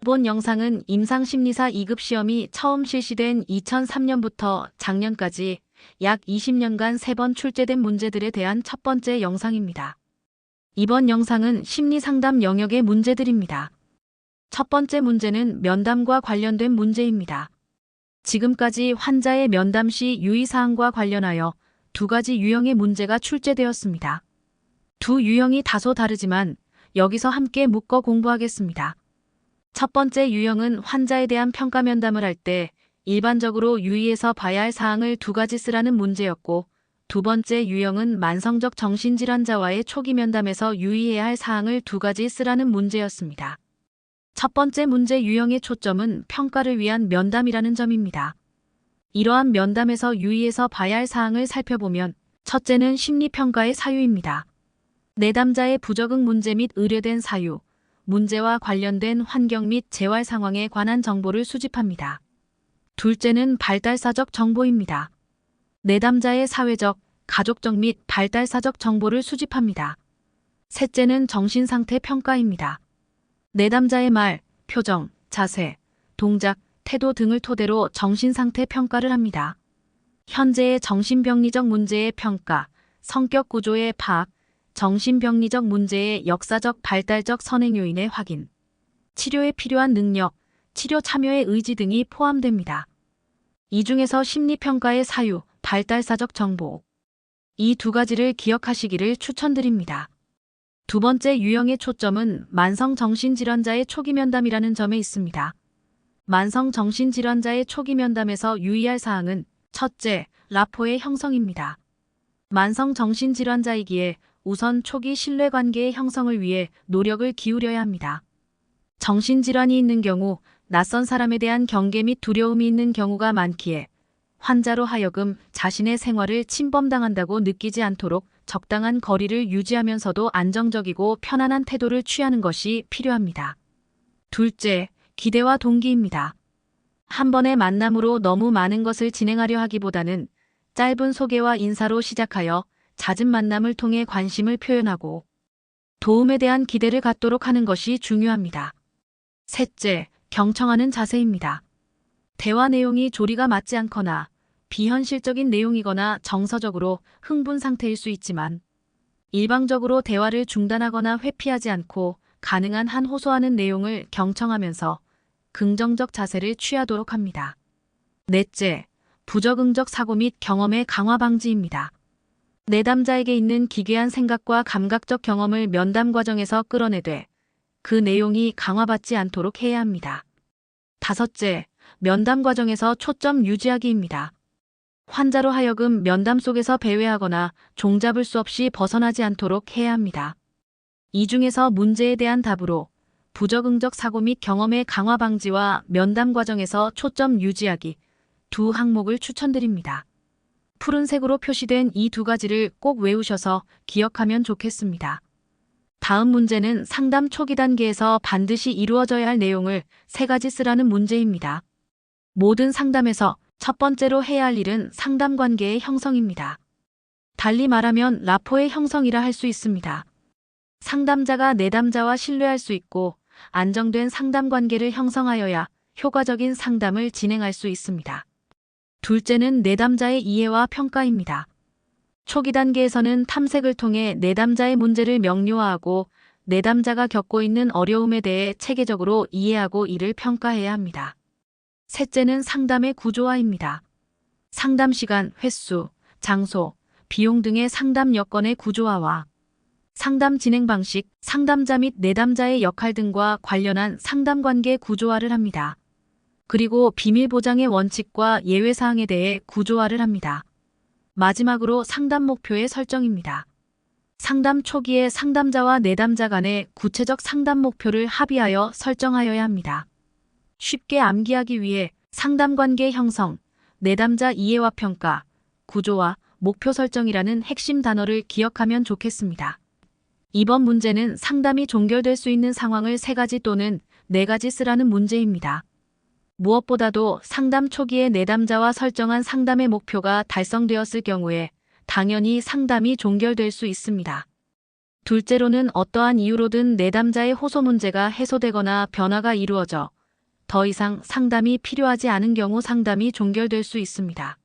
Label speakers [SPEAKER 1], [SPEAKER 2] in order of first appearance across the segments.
[SPEAKER 1] 본 영상은 임상심리사 2급 시험이 처음 실시된 2003년부터 작년까지 약 20년간 3번 출제된 문제들에 대한 첫 번째 영상입니다. 이번 영상은 심리상담 영역의 문제들입니다. 첫 번째 문제는 면담과 관련된 문제입니다. 지금까지 환자의 면담 시 유의사항과 관련하여 두 가지 유형의 문제가 출제되었습니다. 두 유형이 다소 다르지만 여기서 함께 묶어 공부하겠습니다. 첫 번째 유형은 환자에 대한 평가 면담을 할 때 일반적으로 유의해서 봐야 할 사항을 두 가지 쓰라는 문제였고, 두 번째 유형은 만성적 정신질환자와의 초기 면담에서 유의해야 할 사항을 두 가지 쓰라는 문제였습니다. 첫 번째 문제 유형의 초점은 평가를 위한 면담이라는 점입니다. 이러한 면담에서 유의해서 봐야 할 사항을 살펴보면, 첫째는 심리평가의 사유입니다. 내담자의 부적응 문제 및 의뢰된 사유, 문제와 관련된 환경 및 재활 상황에 관한 정보를 수집합니다. 둘째는 발달사적 정보입니다. 내담자의 사회적, 가족적 및 발달사적 정보를 수집합니다. 셋째는 정신상태 평가입니다. 내담자의 말, 표정, 자세, 동작, 태도 등을 토대로 정신상태 평가를 합니다. 현재의 정신병리적 문제의 평가, 성격 구조의 파악, 정신병리적 문제의 역사적 발달적 선행 요인의 확인, 치료에 필요한 능력, 치료 참여의 의지 등이 포함됩니다. 이 중에서 심리평가의 사유, 발달사적 정보, 이 두 가지를 기억하시기를 추천드립니다. 두 번째 유형의 초점은 만성정신질환자의 초기 면담이라는 점에 있습니다. 만성정신질환자의 초기 면담에서 유의할 사항은 첫째, 라포의 형성입니다. 만성정신질환자이기에 우선 초기 신뢰관계의 형성을 위해 노력을 기울여야 합니다. 정신질환이 있는 경우 낯선 사람에 대한 경계 및 두려움이 있는 경우가 많기에 환자로 하여금 자신의 생활을 침범당한다고 느끼지 않도록 적당한 거리를 유지하면서도 안정적이고 편안한 태도를 취하는 것이 필요합니다. 둘째, 기대와 동기입니다. 한 번의 만남으로 너무 많은 것을 진행하려 하기보다는 짧은 소개와 인사로 시작하여 잦은 만남을 통해 관심을 표현하고 도움에 대한 기대를 갖도록 하는 것이 중요합니다. 셋째, 경청하는 자세입니다. 대화 내용이 조리가 맞지 않거나 비현실적인 내용이거나 정서적으로 흥분 상태일 수 있지만 일방적으로 대화를 중단하거나 회피하지 않고 가능한 한 호소하는 내용을 경청하면서 긍정적 자세를 취하도록 합니다. 넷째, 부적응적 사고 및 경험의 강화 방지입니다. 내담자에게 있는 기괴한 생각과 감각적 경험을 면담 과정에서 끌어내되 그 내용이 강화받지 않도록 해야 합니다. 다섯째, 면담 과정에서 초점 유지하기입니다. 환자로 하여금 면담 속에서 배회하거나 종잡을 수 없이 벗어나지 않도록 해야 합니다. 이 중에서 문제에 대한 답으로 부적응적 사고 및 경험의 강화 방지와 면담 과정에서 초점 유지하기 두 항목을 추천드립니다. 푸른색으로 표시된 이 두 가지를 꼭 외우셔서 기억하면 좋겠습니다. 다음 문제는 상담 초기 단계에서 반드시 이루어져야 할 내용을 3가지 쓰라는 문제입니다. 모든 상담에서 첫 번째로 해야 할 일은 상담 관계의 형성입니다. 달리 말하면 라포의 형성이라 할 수 있습니다. 상담자가 내담자와 신뢰할 수 있고 안정된 상담 관계를 형성하여야 효과적인 상담을 진행할 수 있습니다. 둘째는 내담자의 이해와 평가입니다. 초기 단계에서는 탐색을 통해 내담자의 문제를 명료화하고 내담자가 겪고 있는 어려움에 대해 체계적으로 이해하고 이를 평가해야 합니다. 셋째는 상담의 구조화입니다. 상담 시간, 횟수, 장소, 비용 등의 상담 여건의 구조화와 상담 진행 방식, 상담자 및 내담자의 역할 등과 관련한 상담 관계 구조화를 합니다. 그리고 비밀 보장의 원칙과 예외 사항에 대해 구조화를 합니다. 마지막으로 상담 목표의 설정입니다. 상담 초기에 상담자와 내담자 간의 구체적 상담 목표를 합의하여 설정하여야 합니다. 쉽게 암기하기 위해 상담 관계 형성, 내담자 이해와 평가, 구조화, 목표 설정이라는 핵심 단어를 기억하면 좋겠습니다. 이번 문제는 상담이 종결될 수 있는 상황을 3가지 또는 4가지 쓰라는 문제입니다. 무엇보다도 상담 초기에 내담자와 설정한 상담의 목표가 달성되었을 경우에 당연히 상담이 종결될 수 있습니다. 둘째로는 어떠한 이유로든 내담자의 호소 문제가 해소되거나 변화가 이루어져 더 이상 상담이 필요하지 않은 경우 상담이 종결될 수 있습니다.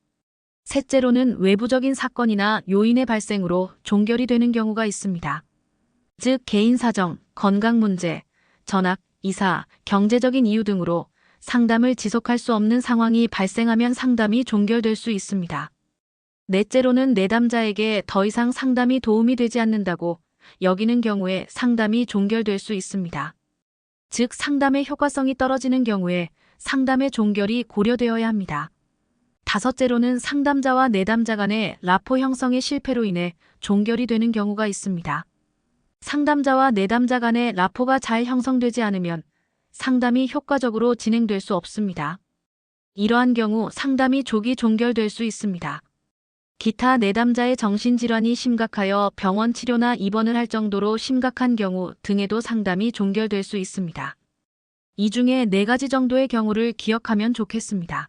[SPEAKER 1] 셋째로는 외부적인 사건이나 요인의 발생으로 종결이 되는 경우가 있습니다. 즉 개인 사정, 건강 문제, 전학, 이사, 경제적인 이유 등으로 상담을 지속할 수 없는 상황이 발생하면 상담이 종결될 수 있습니다. 넷째로는 내담자에게 더 이상 상담이 도움이 되지 않는다고 여기는 경우에 상담이 종결될 수 있습니다. 즉 상담의 효과성이 떨어지는 경우에 상담의 종결이 고려되어야 합니다. 다섯째로는 상담자와 내담자 간의 라포 형성의 실패로 인해 종결이 되는 경우가 있습니다. 상담자와 내담자 간의 라포가 잘 형성되지 않으면 상담이 효과적으로 진행될 수 없습니다. 이러한 경우 상담이 조기 종결될 수 있습니다. 기타 내담자의 정신질환이 심각하여 병원 치료나 입원을 할 정도로 심각한 경우 등에도 상담이 종결될 수 있습니다. 이 중에 4가지 정도의 경우를 기억하면 좋겠습니다.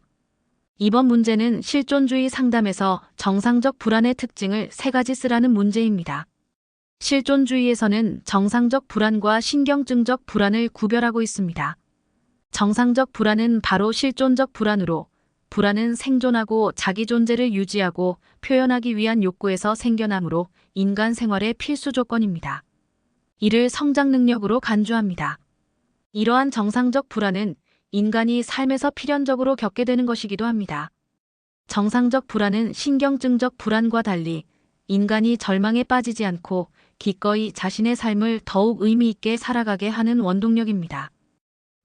[SPEAKER 1] 이번 문제는 실존주의 상담에서 정상적 불안의 특징을 3가지 쓰라는 문제입니다. 실존주의에서는 정상적 불안과 신경증적 불안을 구별하고 있습니다. 정상적 불안은 바로 실존적 불안으로 불안은 생존하고 자기 존재를 유지하고 표현하기 위한 욕구에서 생겨나므로 인간 생활의 필수 조건입니다. 이를 성장 능력으로 간주합니다. 이러한 정상적 불안은 인간이 삶에서 필연적으로 겪게 되는 것이기도 합니다. 정상적 불안은 신경증적 불안과 달리 인간이 절망에 빠지지 않고 기꺼이 자신의 삶을 더욱 의미 있게 살아가게 하는 원동력입니다.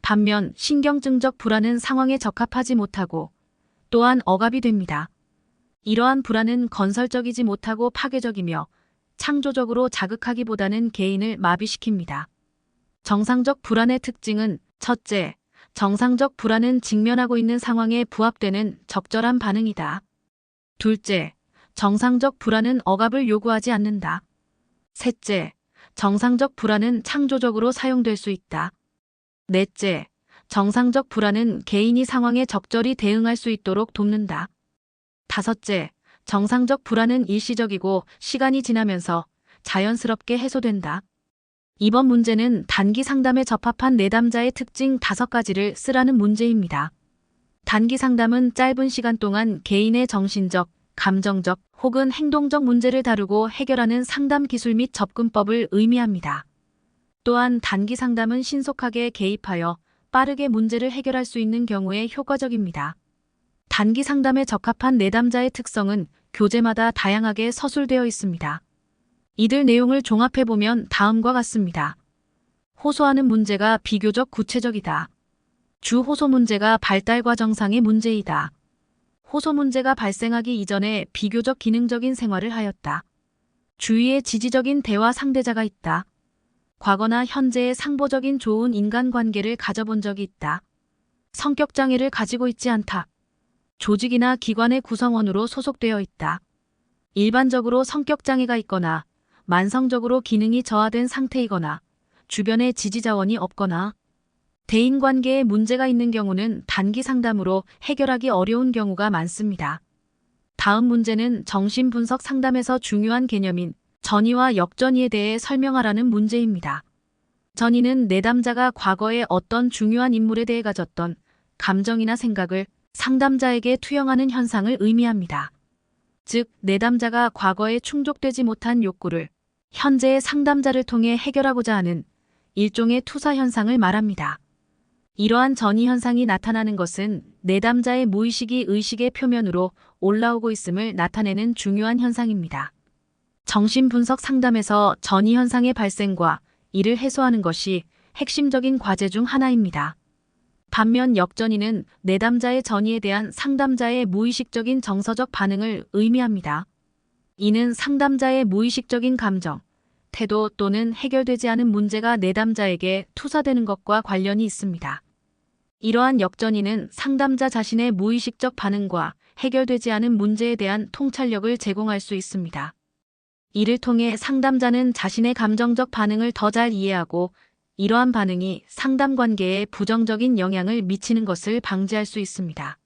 [SPEAKER 1] 반면 신경증적 불안은 상황에 적합하지 못하고 또한 억압이 됩니다. 이러한 불안은 건설적이지 못하고 파괴적이며 창조적으로 자극하기보다는 개인을 마비시킵니다. 정상적 불안의 특징은 첫째, 정상적 불안은 직면하고 있는 상황에 부합되는 적절한 반응이다. 둘째, 정상적 불안은 억압을 요구하지 않는다. 셋째, 정상적 불안은 창조적으로 사용될 수 있다. 넷째, 정상적 불안은 개인이 상황에 적절히 대응할 수 있도록 돕는다. 다섯째, 정상적 불안은 일시적이고 시간이 지나면서 자연스럽게 해소된다. 이번 문제는 단기 상담에 적합한 내담자의 특징 5가지를 쓰라는 문제입니다. 단기 상담은 짧은 시간 동안 개인의 정신적, 감정적 혹은 행동적 문제를 다루고 해결하는 상담 기술 및 접근법을 의미합니다. 또한 단기 상담은 신속하게 개입하여 빠르게 문제를 해결할 수 있는 경우에 효과적입니다. 단기 상담에 적합한 내담자의 특성은 교재마다 다양하게 서술되어 있습니다. 이들 내용을 종합해보면 다음과 같습니다. 호소하는 문제가 비교적 구체적이다. 주 호소 문제가 발달 과정상의 문제이다. 호소 문제가 발생하기 이전에 비교적 기능적인 생활을 하였다. 주위에 지지적인 대화 상대자가 있다. 과거나 현재의 상보적인 좋은 인간관계를 가져본 적이 있다. 성격장애를 가지고 있지 않다. 조직이나 기관의 구성원으로 소속되어 있다. 일반적으로 성격장애가 있거나 만성적으로 기능이 저하된 상태이거나 주변에 지지자원이 없거나 대인관계에 문제가 있는 경우는 단기 상담으로 해결하기 어려운 경우가 많습니다. 다음 문제는 정신분석 상담에서 중요한 개념인 전이와 역전이에 대해 설명하라는 문제입니다. 전이는 내담자가 과거에 어떤 중요한 인물에 대해 가졌던 감정이나 생각을 상담자에게 투영하는 현상을 의미합니다. 즉, 내담자가 과거에 충족되지 못한 욕구를 현재의 상담자를 통해 해결하고자 하는 일종의 투사 현상을 말합니다. 이러한 전이 현상이 나타나는 것은 내담자의 무의식이 의식의 표면으로 올라오고 있음을 나타내는 중요한 현상입니다. 정신분석 상담에서 전이 현상의 발생과 이를 해소하는 것이 핵심적인 과제 중 하나입니다. 반면 역전이는 내담자의 전이에 대한 상담자의 무의식적인 정서적 반응을 의미합니다. 이는 상담자의 무의식적인 감정, 태도 또는 해결되지 않은 문제가 내담자에게 투사되는 것과 관련이 있습니다. 이러한 역전이는 상담자 자신의 무의식적 반응과 해결되지 않은 문제에 대한 통찰력을 제공할 수 있습니다. 이를 통해 상담자는 자신의 감정적 반응을 더 잘 이해하고 이러한 반응이 상담 관계에 부정적인 영향을 미치는 것을 방지할 수 있습니다.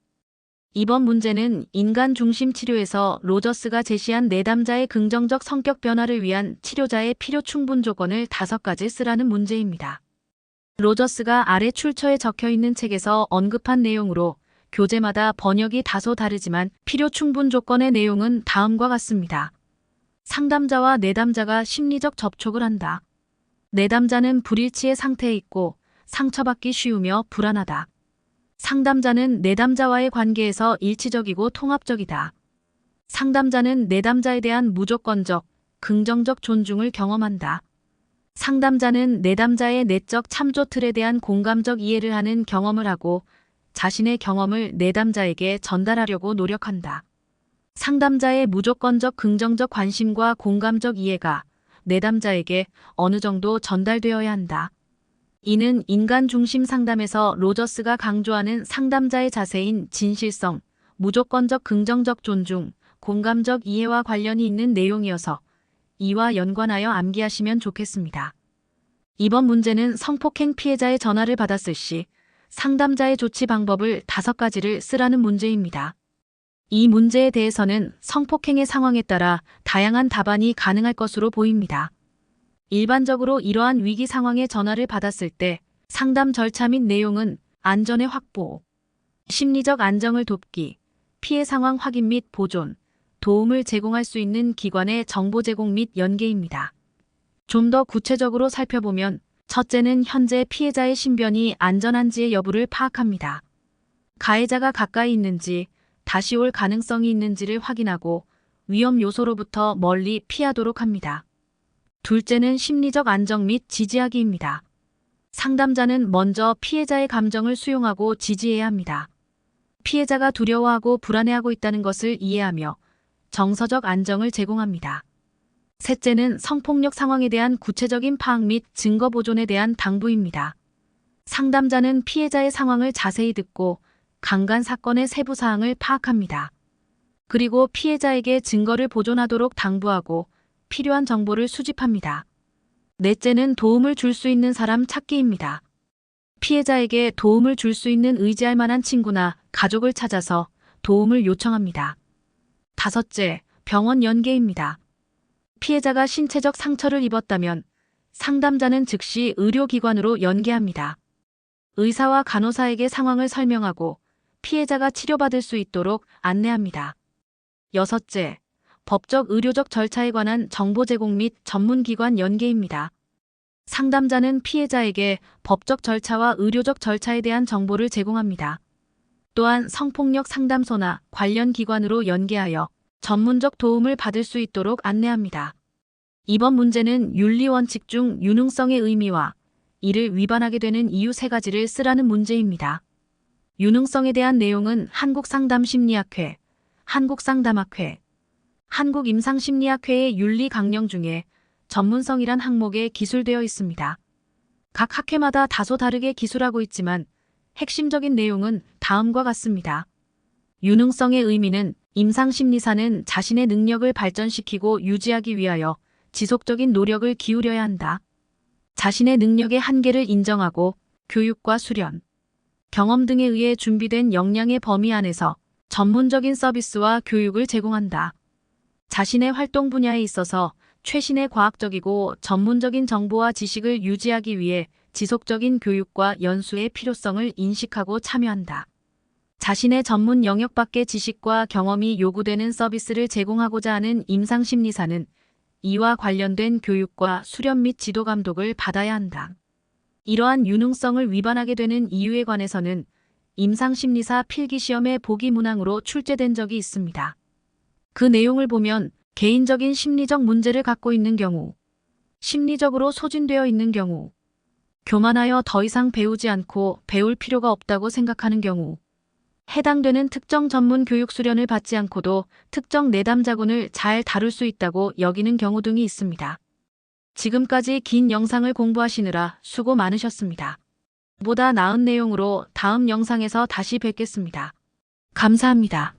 [SPEAKER 1] 이번 문제는 인간 중심 치료에서 로저스가 제시한 내담자의 긍정적 성격 변화를 위한 치료자의 필요 충분 조건을 5가지 쓰라는 문제입니다. 로저스가 아래 출처에 적혀 있는 책에서 언급한 내용으로 교재마다 번역이 다소 다르지만 필요 충분 조건의 내용은 다음과 같습니다. 상담자와 내담자가 심리적 접촉을 한다. 내담자는 불일치의 상태에 있고 상처받기 쉬우며 불안하다. 상담자는 내담자와의 관계에서 일치적이고 통합적이다. 상담자는 내담자에 대한 무조건적, 긍정적 존중을 경험한다. 상담자는 내담자의 내적 참조 틀에 대한 공감적 이해를 하는 경험을 하고 자신의 경험을 내담자에게 전달하려고 노력한다. 상담자의 무조건적 긍정적 관심과 공감적 이해가 내담자에게 어느 정도 전달되어야 한다. 이는 인간 중심 상담에서 로저스가 강조하는 상담자의 자세인 진실성, 무조건적 긍정적 존중, 공감적 이해와 관련이 있는 내용이어서 이와 연관하여 암기하시면 좋겠습니다. 이번 문제는 성폭행 피해자의 전화를 받았을 시 상담자의 조치 방법을 5가지를 쓰라는 문제입니다. 이 문제에 대해서는 성폭행의 상황에 따라 다양한 답안이 가능할 것으로 보입니다. 일반적으로 이러한 위기 상황에 전화를 받았을 때 상담 절차 및 내용은 안전의 확보, 심리적 안정을 돕기, 피해 상황 확인 및 보존, 도움을 제공할 수 있는 기관의 정보 제공 및 연계입니다. 좀 더 구체적으로 살펴보면 첫째는 현재 피해자의 신변이 안전한지의 여부를 파악합니다. 가해자가 가까이 있는지, 다시 올 가능성이 있는지를 확인하고 위험 요소로부터 멀리 피하도록 합니다. 둘째는 심리적 안정 및 지지하기입니다. 상담자는 먼저 피해자의 감정을 수용하고 지지해야 합니다. 피해자가 두려워하고 불안해하고 있다는 것을 이해하며 정서적 안정을 제공합니다. 셋째는 성폭력 상황에 대한 구체적인 파악 및 증거 보존에 대한 당부입니다. 상담자는 피해자의 상황을 자세히 듣고 강간 사건의 세부 사항을 파악합니다. 그리고 피해자에게 증거를 보존하도록 당부하고 필요한 정보를 수집합니다. 넷째는 도움을 줄 수 있는 사람 찾기입니다. 피해자에게 도움을 줄 수 있는 의지할 만한 친구나 가족을 찾아서 도움을 요청합니다. 다섯째, 병원 연계입니다. 피해자가 신체적 상처를 입었다면 상담자는 즉시 의료기관으로 연계합니다. 의사와 간호사에게 상황을 설명하고 피해자가 치료받을 수 있도록 안내합니다. 여섯째, 법적 의료적 절차에 관한 정보 제공 및 전문기관 연계입니다. 상담자는 피해자에게 법적 절차와 의료적 절차에 대한 정보를 제공합니다. 또한 성폭력 상담소나 관련 기관으로 연계하여 전문적 도움을 받을 수 있도록 안내합니다. 이번 문제는 윤리원칙 중 유능성의 의미와 이를 위반하게 되는 이유 3가지를 쓰라는 문제입니다. 유능성에 대한 내용은 한국상담심리학회, 한국상담학회, 한국임상심리학회의 윤리 강령 중에 전문성이란 항목에 기술되어 있습니다. 각 학회마다 다소 다르게 기술하고 있지만 핵심적인 내용은 다음과 같습니다. 유능성의 의미는 임상심리사는 자신의 능력을 발전시키고 유지하기 위하여 지속적인 노력을 기울여야 한다. 자신의 능력의 한계를 인정하고 교육과 수련, 경험 등에 의해 준비된 역량의 범위 안에서 전문적인 서비스와 교육을 제공한다. 자신의 활동 분야에 있어서 최신의 과학적이고 전문적인 정보와 지식을 유지하기 위해 지속적인 교육과 연수의 필요성을 인식하고 참여한다. 자신의 전문 영역 밖의 지식과 경험이 요구되는 서비스를 제공하고자 하는 임상심리사는 이와 관련된 교육과 수련 및 지도 감독을 받아야 한다. 이러한 유능성을 위반하게 되는 이유에 관해서는 임상심리사 필기시험의 보기 문항으로 출제된 적이 있습니다. 그 내용을 보면 개인적인 심리적 문제를 갖고 있는 경우, 심리적으로 소진되어 있는 경우, 교만하여 더 이상 배우지 않고 배울 필요가 없다고 생각하는 경우, 해당되는 특정 전문 교육 수련을 받지 않고도 특정 내담자군을 잘 다룰 수 있다고 여기는 경우 등이 있습니다. 지금까지 긴 영상을 공부하시느라 수고 많으셨습니다. 보다 나은 내용으로 다음 영상에서 다시 뵙겠습니다. 감사합니다.